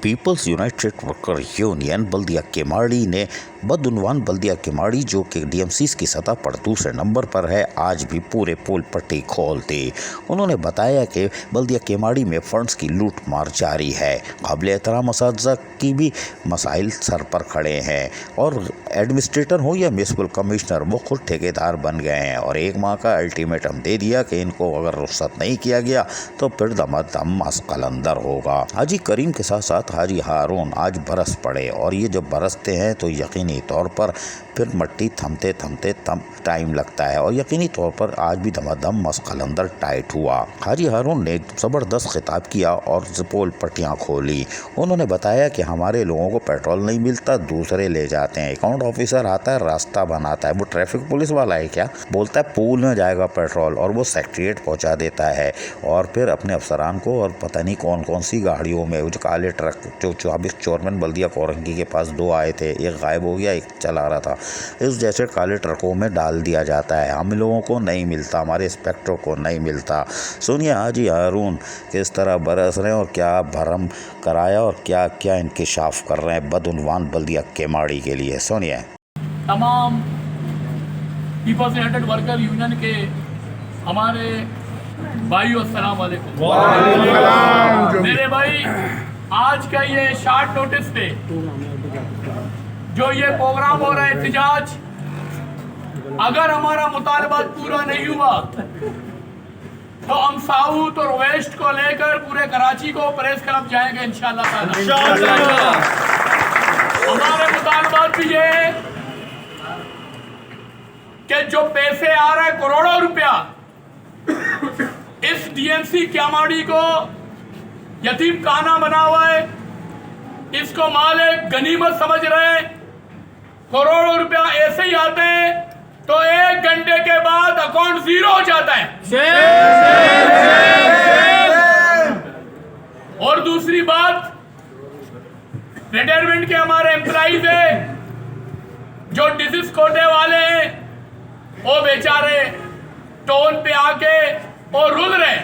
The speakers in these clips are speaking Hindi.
पीपल्स यूनाइटेड वर्कर यूनियन बल्दिया केमाड़ी ने बदउनवान बल्दिया केमाड़ी जो कि डीएमसी की सतह पर दूसरे नंबर पर है, आज भी पूरे पोल पट्टी खोल दी। उन्होंने बताया कि बल्दिया केमाड़ी में फंड्स की लूट मार जारी है। काबिल एहतराम असातिज़ा की भी मसाइल सर पर खड़े हैं और एडमिनिस्ट्रेटर हो या म्यूनसिपल कमिश्नर, वो खुद ठेकेदार बन गए हैं और 1 माह का अल्टीमेटम दे दिया कि इनको अगर रुख्सत नहीं किया गया तो फिर दमादम कलंदर होगा। हाजी करीम के साथ साथ हाजी हारून आज बरस पड़े और ये जब बरसते हैं तो यकीनी तौर पर फिर मट्टी थमते थमते टाइम लगता है और यकीनी तौर पर आज भी दमादम मसकलंदर टाइट हुआ। हाजी हारून ने ज़बरदस्त खिताब किया और पोल पट्टियाँ खोली। उन्होंने बताया कि हमारे लोगों को पेट्रोल नहीं मिलता, दूसरे ले जाते हैं। अकाउंट ऑफिसर आता है, रास्ता बनाता है, वो ट्रैफिक पुलिस वाला है क्या, बोलता है पूल में जाएगा पेट्रोल और वो सेक्रेटरीट पहुँचा देता है और फिर अपने अफसरान को और पता नहीं कौन कौन सी गाड़ियों में जो काले ट्रक जो 24 चोरमैन बल्दिया कोरंगी के पास 2 आए थे, एक गायब हो गया, एक चला रहा था, इस जैसे काले ट्रकों में डाल दिया जाता है। हम लोगों को नहीं मिलता, हमारे इंस्पेक्टरों को नहीं मिलता। सुनिए हाजी हारून किस तरह बरस रहे हैं और क्या भरम कराया और क्या क्या इंकिशाफ कर रहे हैं बदउनवान बल्दिया केमाड़ी के लिए। सुनिए। तमाम पीपल्स यूनाइटेड वर्कर यूनियन के हमारे भाइयों, अस्सलाम वालेकुम। मेरे भाई, आज का ये शॉर्ट नोटिस पे जो ये प्रोग्राम हो रहा है एहतिजाज, अगर हमारा मुतालबात पूरा नहीं हुआ तो हम साउथ और वेस्ट को लेकर पूरे कराची को प्रेस क्लब जाएंगे इंशाअल्लाह ताला। हमारे मुतालबात भी ये है कि जो पैसे आ रहे हैं करोड़ों रुपया इस डीएमसी केमाड़ी को यतीम खाना बना हुआ है, इसको मालिक गनीमत समझ रहे हैं। करोड़ों रुपया ऐसे ही आते हैं तो 1 घंटे के बाद अकाउंट जीरो हो जाता है। और दूसरी बात, रिटायरमेंट के हमारे एम्प्लॉइज है जो डिजीज कोटे वाले हैं, वो बेचारे टोन पे आके और रुल रहे।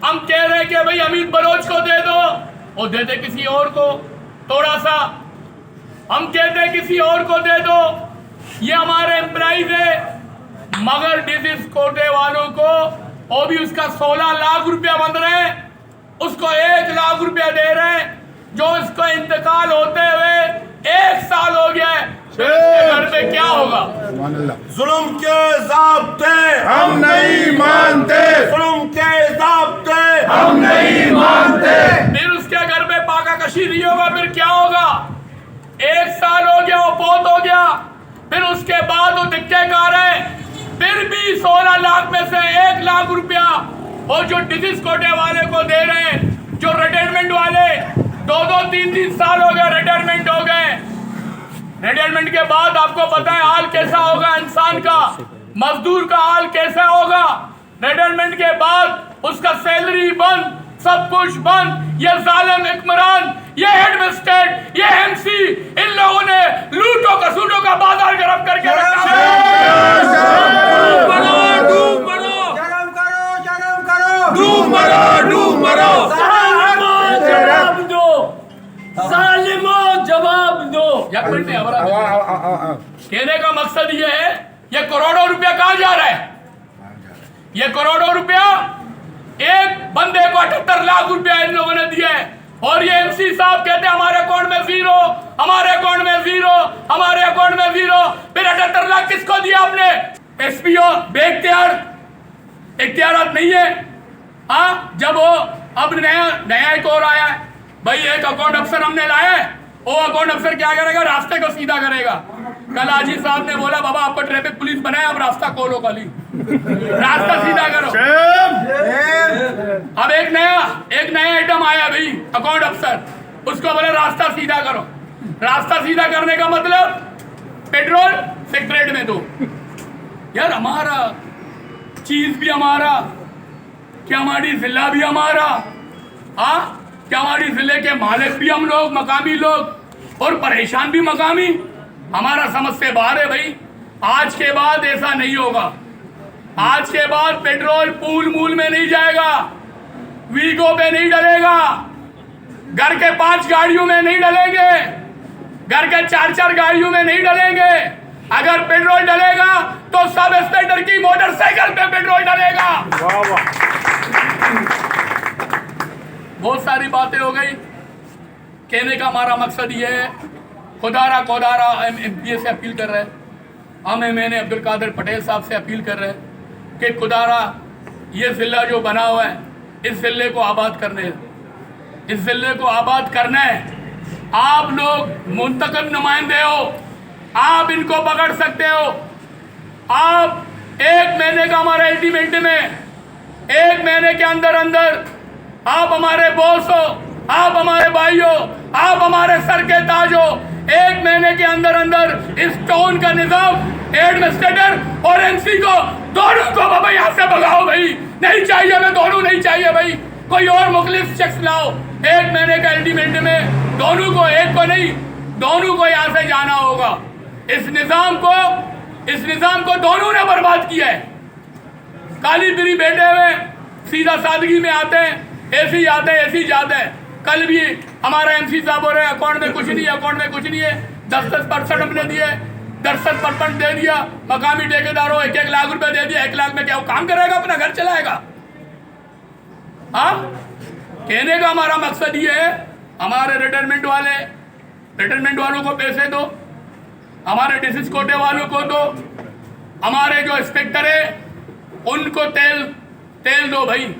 हम कह रहे हैं कि भाई अमित बलोच को दे दो, वो दे दे किसी और को थोड़ा सा, हम कहते हैं किसी और को दे दो। ये हमारे एम्प्लॉइज है, मगर डिजीज कोटे वालों को वो भी उसका 16 लाख रुपया बन रहे हैं, उसको 1 लाख रुपया दे रहे हैं, जो इसको इंतकाल होते हुए 1 साल हो गया है। घर पे क्या होगा? जुल्म के ज़ाब्ते हम नहीं मानते, जुल्म के ज़ाब्ते हम नहीं मानते। फिर उसके घर पे पाका कशी नहीं होगा, फिर क्या होगा? 1 साल हो गया, वो बहुत हो गया, फिर उसके बाद वो धिक्के कार है, फिर भी 16 लाख में से 1 लाख रुपया और जो डिजीज कोटे वाले को दे रहे हैं, जो रिटायरमेंट वाले 2-2, 3-3 साल हो गए रिटायरमेंट हो गए। रिटायरमेंट के बाद आपको पता है हाल कैसा होगा इंसान का, मजदूर का हाल कैसा होगा। रिटायरमेंट के बाद उसका सैलरी बंद, सब कुछ बंद। ये जालिम हुक्मरान, ये एडमिनिस्ट्रेट, ये एमसी, इन लोगों ने लूटो कसूटों का बाजार गर्म करके रखा है। डूब मरो, डूब मरो। जवाब दो सालिमो, जवाब दो। कहने का मकसद ये है, ये करोड़ों रुपया कहाँ जा रहा है? ये करोड़ों रुपया एक बंदे को 78 लाख रुपया इन लोगों ने दिया है और ये एमसी साहब कहते हैं हमारे अकाउंट में जीरो, हमारे अकाउंट में जीरो, हमारे अकाउंट में जीरो। फिर 78 लाख किसको दिया आपने? एसपीओ इख्तियारात नहीं है। हाँ, जब वो अब नया एक और आया है भाई, एक अकाउंट अफसर हमने लाया है, वो अकाउंट अफसर क्या करेगा? रास्ते को सीधा करेगा। कल हाजी साहब ने बोला बाबा आपको ट्रैफिक पुलिस बनाया, अब रास्ता खोलो, खाली रास्ता सीधा करो। अब एक नया आइटम आया भाई, अकाउंट अफसर, उसको बोले रास्ता सीधा करो। रास्ता सीधा करने का मतलब पेट्रोल सेक्रेट में दो। यार हमारा चीज भी हमारा, क्या हमारी जिला भी हमारा, हाँ क्या हमारी जिले के मालिक भी हम लोग, मकामी लोग, और परेशान भी मकामी। हमारा समझ से बाहर है भाई। आज के बाद ऐसा नहीं होगा। आज के बाद पेट्रोल पूल मूल में नहीं जाएगा, वीगो पे नहीं डलेगा, घर के 5 गाड़ियों में नहीं डलेंगे, घर के 4-4 गाड़ियों में नहीं डलेंगे। अगर पेट्रोल डलेगा तो सब इंस्पेक्टर की मोटरसाइकिल पे पेट्रोल डलेगा। बहुत सारी बातें हो गई। कहने का हमारा मकसद ये है, खुदारा MPA से अपील कर रहे हैं, मैंने अब्दुल कादिर पटेल साहब से अपील कर रहे हैं कि खुदारा ये ज़िला जो बना हुआ है, इस ज़िले को आबाद करने, इस ज़िले को आबाद करना है। आप लोग मुंतखब नुमाइंदे हो, आप इनको पकड़ सकते हो। आप 1 महीने का हमारा अल्टीमेटम है, 1 महीने के अंदर अंदर आप हमारे बॉस हो, आप हमारे भाई हो, आप हमारे सर के ताज हो। 1 महीने के अंदर अंदर इस टाउन का निजाम, एडमिनिस्ट्रेटर और MC को दोनों को बाबा यहाँ से भगाओ भाई। नहीं चाहिए हमें, दोनों नहीं चाहिए भाई, कोई और मुखलिस शख्स लाओ। 1 महीने का अल्टीमेटम में दोनों को, एक को नहीं, दोनों को यहाँ से जाना होगा। इस निजाम को दोनों ने बर्बाद किया है। काली बिरी बैठे हुए सीधा सादगी में आते हैं, ऐसे जाते हैं। कल भी हमारा MC साहब हो रहे हैं, अकाउंट में कुछ नहीं है, 10% हमने दिए, 10% दे दिया। मकामी ठेकेदारों 1-1 लाख रुपए दे दिया। 1 लाख में क्या वो काम करेगा, अपना घर चलाएगा? हाँ, कहने का हमारा मकसद ये है, हमारे रिटायरमेंट वालों को पैसे दो, हमारे डिसीज कोटे वालों को दो, हमारे जो इंस्पेक्टर है उनको तेल दो भाई।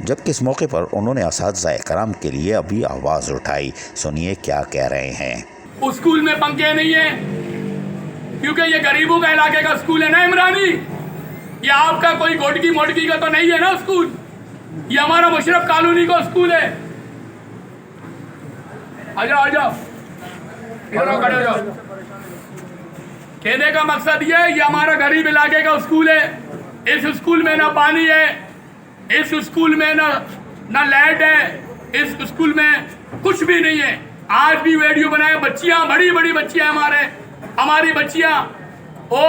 जबकि इस मौके पर उन्होंने असातिज़ा कराम के लिए अभी आवाज़ उठाई। सुनिए क्या कह रहे हैं। स्कूल में पंखे नहीं है क्योंकि ये गरीबों का इलाके का स्कूल है ना इमरानी। ये आपका कोई गोटकी मोटकी का तो नहीं है ना स्कूल, ये हमारा मुशरफ कॉलोनी का स्कूल है। आ जाओ इधर खड़े हो जाओ। कहने का मकसद ये हमारा गरीब इलाके का स्कूल है। इस स्कूल में ना पानी है, इस स्कूल में ना लाइट है, इस स्कूल में कुछ भी नहीं है। आज भी वीडियो बनाए, बच्चियां, बड़ी बच्चियां हमारी बच्चियां वो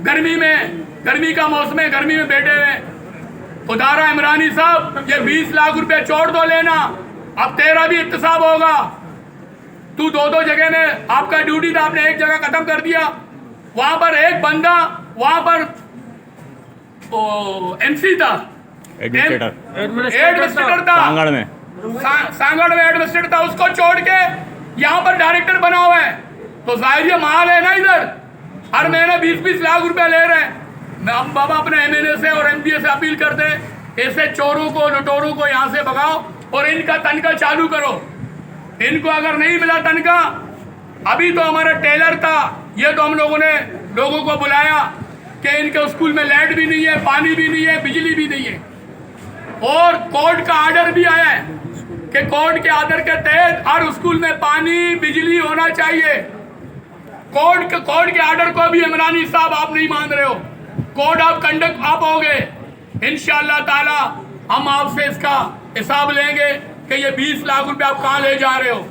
गर्मी का मौसम है, गर्मी में बैठे हुए। खुदारा इमरानी साहब, ये 20 लाख रुपए छोड़ दो लेना, अब तेरा भी इत्तेसाब होगा। तू 2 जगह में, आपका ड्यूटी था, आपने एक जगह खत्म कर दिया। वहां पर एक बंदा, वहां पर MC था, एडमिनिस्ट्रेटर था, सांगड़ में एडमिनिस्ट्रेटर था, उसको छोड़ के यहाँ पर डायरेक्टर बना हुआ है। तो जाहिर ये माल है ना, इधर हर महीने 20-20 लाख रुपए ले रहे हैं। मैं अब बाबा अपने MNA से और MPA से अपील करते हैं, ऐसे चोरों को, लुटोरों को यहाँ से भगाओ और इनका तनख्वाह चालू करो। इनको अगर नहीं मिला तनख्वाह, अभी तो हमारा टेलर था, ये तो हम लोगों ने लोगों को बुलाया कि इनके स्कूल में लाइट भी नहीं है, पानी भी नहीं है, बिजली भी नहीं है। और कोर्ट का आर्डर भी आया है कि कोर्ट के आर्डर के तहत हर स्कूल में पानी बिजली होना चाहिए। कोर्ट के आर्डर को भी इमरानी साहब आप नहीं मान रहे हो। कोर्ट ऑफ कंडक्ट आप होगे, इंशाअल्लाह ताला हम आपसे इसका हिसाब लेंगे कि ये 20 लाख रुपए आप कहाँ ले जा रहे हो।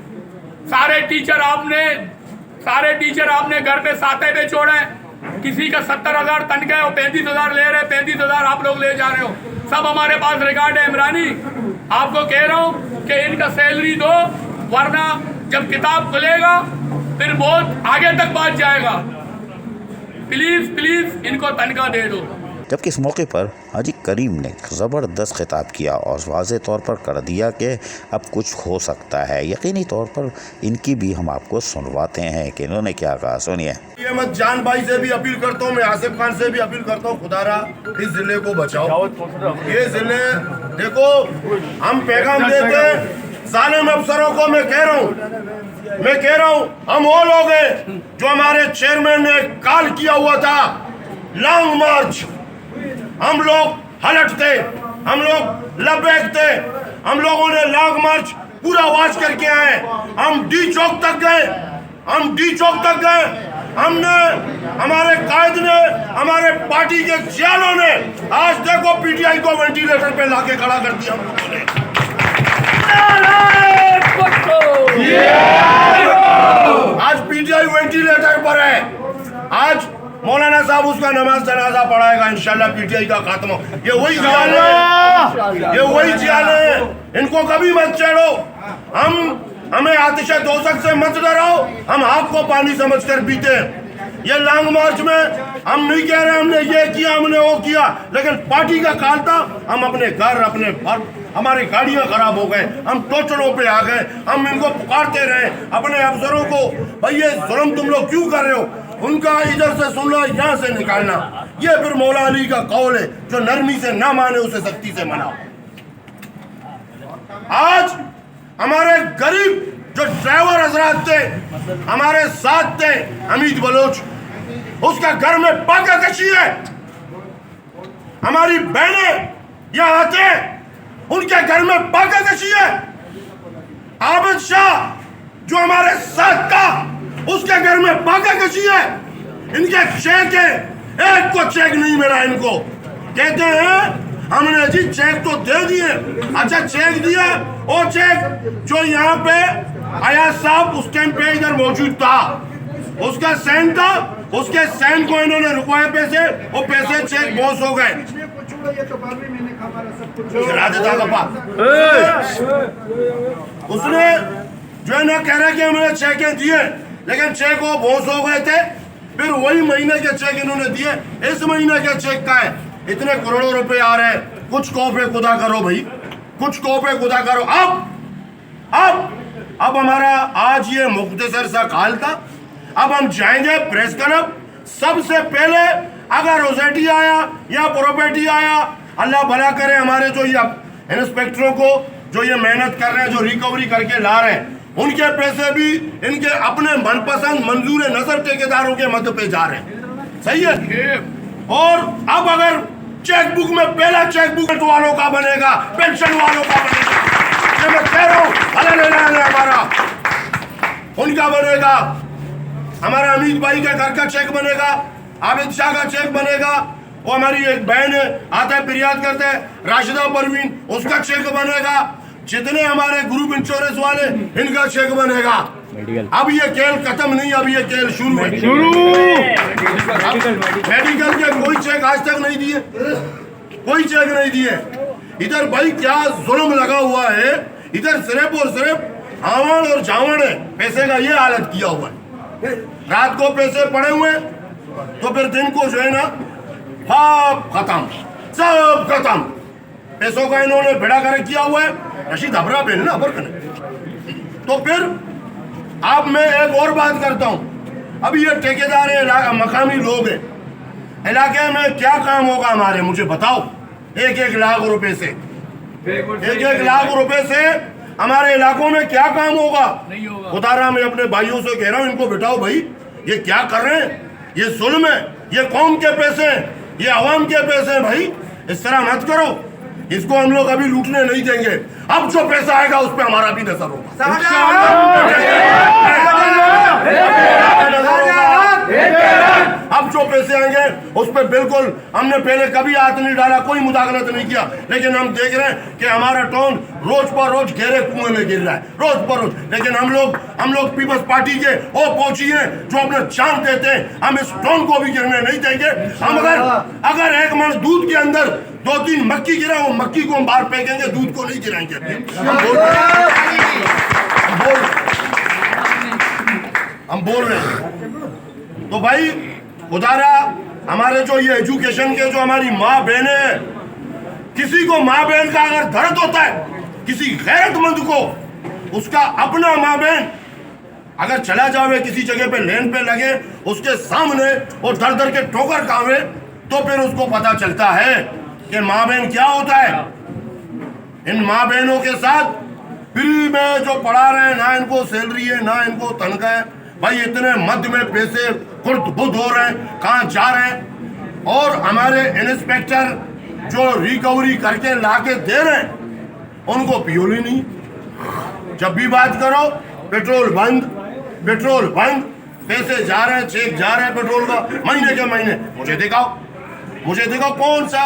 सारे टीचर आपने घर पे साथे पे छोड़े। किसी का 70,000 तनख्वाह, 35,000 ले रहे, 35,000 आप लोग ले जा रहे हो। सब हमारे पास रिकॉर्ड है इमरानी। आपको कह रहा हूँ कि इनका सैलरी दो, वरना जब किताब खुलेगा फिर बहुत आगे तक बात जाएगा। प्लीज इनको तनख्वाह दे दो। जबकि इस मौके पर हाजी करीम ने ज़बरदस्त खिताब किया और वाज़े तौर पर कर दिया कि अब कुछ हो सकता है। यकीनी तौर पर इनकी भी हम आपको सुनवाते हैं कि इन्होंने क्या कहा, सुनिए। अहमद जान भाई से भी अपील करता हूँ, मैं आसिफ खान से भी अपील करता हूँ, खुदारा इस जिले को बचाओ। ये जिले देखो, हम पैगाम देते जालिम अफसरों को। मैं कह रहा हूँ हम वो लोग हैं जो हमारे चेयरमैन ने कॉल किया हुआ था लॉन्ग मार्च। हम लोग हलट थे, हम लोग लबैक थे, हम लोगों ने लॉन्ग मार्च पूरा वाच करके आए। हम डी चौक तक गए, हमने, हमारे कायद ने, हमारे पार्टी के जियालों ने, आज देखो PTI को वेंटिलेटर पे लाके खड़ा कर दिया हम लोगों ने। आज PTI वेंटिलेटर पर है। आज मौलाना साहब उसका नमाज जनाजा पढ़ाएगा, इंशाल्लाह PTI का खात्मा। ये वही जियाले हैं, इनको कभी मत छेड़ो। हमें आतिश दोजख से मत डराओ, हम आग को पानी समझकर पीते हैं। ये लॉन्ग मार्च में हम नहीं कह रहे हमने ये किया हमने वो किया, लेकिन पार्टी का काल था, हम अपने घर अपने हमारी गाड़ियां खराब हो गए, हम टोचड़ों पे आ गए, हम इनको पुकारते रहे अपने अफसरों को, भाई ये जुल्म तुम लोग क्यों कर रहे हो, उनका इधर से सुनना यहाँ से निकालना। ये फिर मौला अली का कौल है, जो नरमी से ना माने उसे सख्ती से मनाओ। आज हमारे गरीब जो ड्राइवर हजरात थे हमारे साथ थे, हमीद बलोच, उसका घर में पाका कशी है, हमारी बहनें यहाँ आते उनके घर में पाका कशी है। आबिद शाह जो हमारे साथ था उसके घर में पाका कशी है। इनके चेक है, एक को चेक नहीं मिला इनको, कहते हैं हमने जी चेक तो दे दिए। अच्छा चेक दिया, वो चेक जो यहाँ पे अयाज साहब उस टाइम पे इधर मौजूद था, उसका साइन था, उसके साइन को इन्होंने रुकवाए पैसे, वो पैसे चेक बॉस हो गए। उसने जो है ना कह रहा कि हमने चेकें दिए, लेकिन चेक वो बॉस हो गए थे। फिर वही महीने के चेक इन्होंने दिए, इस महीने के चेक का है इतने करोड़ों रुपए आ रहे हैं। कुछ कौफे खुदा करो भाई, कुछ कौफे खुदा करो। अब हमारा आज ये मुख्तसर सा हाल था। अब हम जाएंगे प्रेस क्लब। सबसे पहले अगर रोजेटी आया या प्रॉपर्टी आया, अल्लाह भला करे हमारे जो ये इंस्पेक्टरों को जो ये मेहनत कर रहे हैं, जो रिकवरी करके ला रहे हैं, उनके पैसे भी इनके अपने मनपसंद मंजूर नजर ठेकेदारों के मद पे जा रहे हैं। सही है। और अब अगर चेकबुक में पहला चेकबुक वालों का बनेगा, पेंशन वालों का बनेगा, मैं कह रहा हूँ हमारा उनका बनेगा, हमारा अमीर भाई के घर का चेक बनेगा, आबिद शाह का चेक बनेगा, वो हमारी एक बहन है आता है फिरियाद करते हैं राशिदा परवीन, उसका चेक बनेगा, जितने हमारे ग्रुप इंश्योरेंस वाले इनका चेक बनेगा। अब ये खेल खत्म नहीं, अब ये खेल शुरू है। मेडिकल के कोई चेक आज तक नहीं दिए, कोई चेक नहीं दिए। इधर भाई क्या जुल्म लगा हुआ है, इधर सिर्फ और सिर्फ आवान और जावण है, पैसे का ये हालत किया हुआ है। रात को पैसे पड़े हुए तो फिर दिन को जो है ना खत्म, सब खत्म। पैसों का इन्होंने बेड़ा कर किया हुआ है, रशीद अबरा पे ना अबर कने। तो फिर अब मैं एक और बात करता हूँ। अभी ये ठेकेदार है, मकामी लोग हैं, इलाके में क्या काम होगा हमारे, मुझे बताओ। 1-1 लाख रुपए से 1-1 लाख रुपए से हमारे इलाकों में क्या काम होगा? खुदारा मैं अपने भाइयों से कह रहा हूँ, इनको बिठाओ भाई, ये क्या कर रहे हैं, ये जुल्म है, ये कौम के पैसे हैं, ये अवाम के पैसे हैं। भाई इस तरह मत करो, इसको हम लोग अभी लूटने नहीं देंगे। अब जो पैसा आएगा उस पर हमारा भी नजर होगा। अब जो पैसे आएंगे उस पर बिल्कुल हमने पहले कभी हाथ नहीं डाला, कोई मुदाखलत नहीं किया, लेकिन हम देख रहे हैं कि हमारा टोन रोज पर रोज गहरे कुएं में गिर रहा है, रोज पर रोज। लेकिन हम लोग पीपल्स पार्टी के वो पहुंची हैं जो अपने जान देते हैं, हम इस टोन को भी गिरने नहीं देंगे। हम अगर 1 मन दूध के अंदर 2-3 मक्की गिरा, वो मक्की को हम बाहर फेंकेंगे, दूध को नहीं गिराएंगे। हम बोल रहे हैं। तो भाई खुदारा हमारे जो ये एजुकेशन के जो हमारी माँ बहनें हैं, किसी को माँ बहन का अगर दर्द होता है, किसी गैरतमंद को उसका अपना माँ बहन अगर चला जावे किसी जगह पे लेन पे लगे, उसके सामने और दर दर के ठोकर खावे, तो फिर उसको पता चलता है कि माँ बहन क्या होता है। इन माँ बहनों के साथ फ्री में जो पढ़ा रहे हैं, ना इनको सैलरी है ना इनको तनख्वाह है। भाई इतने मध्य में पैसे कुर्द बुद्ध हो रहे हैं, कहाँ जा रहे हैं। और हमारे इंस्पेक्टर जो रिकवरी करके लाके दे रहे हैं, उनको पियोली नहीं। जब भी बात करो पेट्रोल बंद, पेट्रोल बंद, पैसे जा रहे हैं, चेक जा रहे हैं पेट्रोल का महीने के महीने। मुझे दिखाओ कौन सा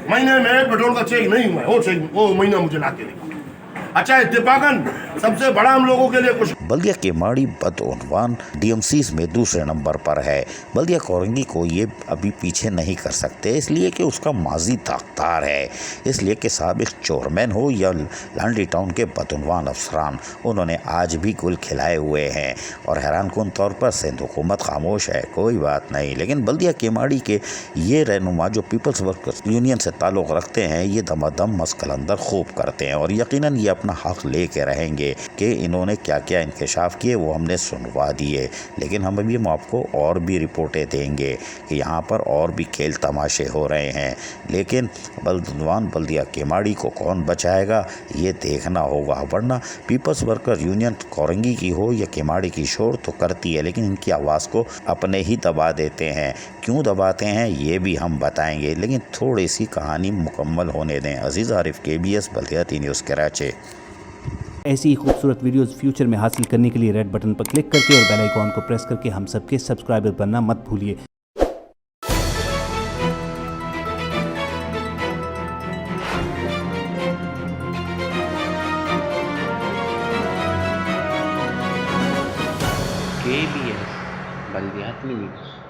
महीने में पेट्रोल का चेक नहीं हुआ है, वो महीना मुझे लाके दिखाओ। अच्छा इत्तेफाकन सबसे बड़ा हम लोगों के लिए कुछ बल्दिया केमाड़ी बदउनवान डीएमसीज में दूसरे नंबर पर है। बल्दिया कोरंगी को ये अभी पीछे नहीं कर सकते, इसलिए कि उसका माजी दागदार है, इसलिए कि साबिक चोरमैन हो या लांडी टाउन के बदउनवान अफसरान, उन्होंने आज भी गुल खिलाए हुए हैं और हैरानकुन तौर पर सिंध हुकूमत खामोश है। कोई बात नहीं, लेकिन बल्दिया केमाड़ी के ये रहनुमा जो पीपल्स वर्कर्स यूनियन से ताल्लुक़ रखते हैं, ये दमादम मस्कलंदर खूब करते हैं और यकीनन ये अपना हक ले के रहेंगे कि इन्होंने क्या क्या इंकशाफ किए वो हमने सुनवा दिए। लेकिन हम अभी आपको और भी रिपोर्टें देंगे कि यहाँ पर और भी खेल तमाशे हो रहे हैं, लेकिन बदउनवान बल्दिया केमाड़ी को कौन बचाएगा ये देखना होगा। वरना पीपल्स वर्कर यूनियन कोरंगी की हो या केमाड़ी की शोर तो करती है, लेकिन इनकी आवाज़ को अपने ही दबा देते हैं। क्यों दबाते हैं ये भी हम बताएंगे, लेकिन थोड़ी सी कहानी मुकम्मल होने दें। अजीज़ आरिफ, KBS बल्दिया न्यूज़ कराची। ऐसी ही खूबसूरत वीडियोस फ्यूचर में हासिल करने के लिए रेड बटन पर क्लिक करके और बेल आइकॉन को प्रेस करके हम सबके सब्सक्राइबर बनना मत भूलिए। KBS बल्दिया न्यूज़।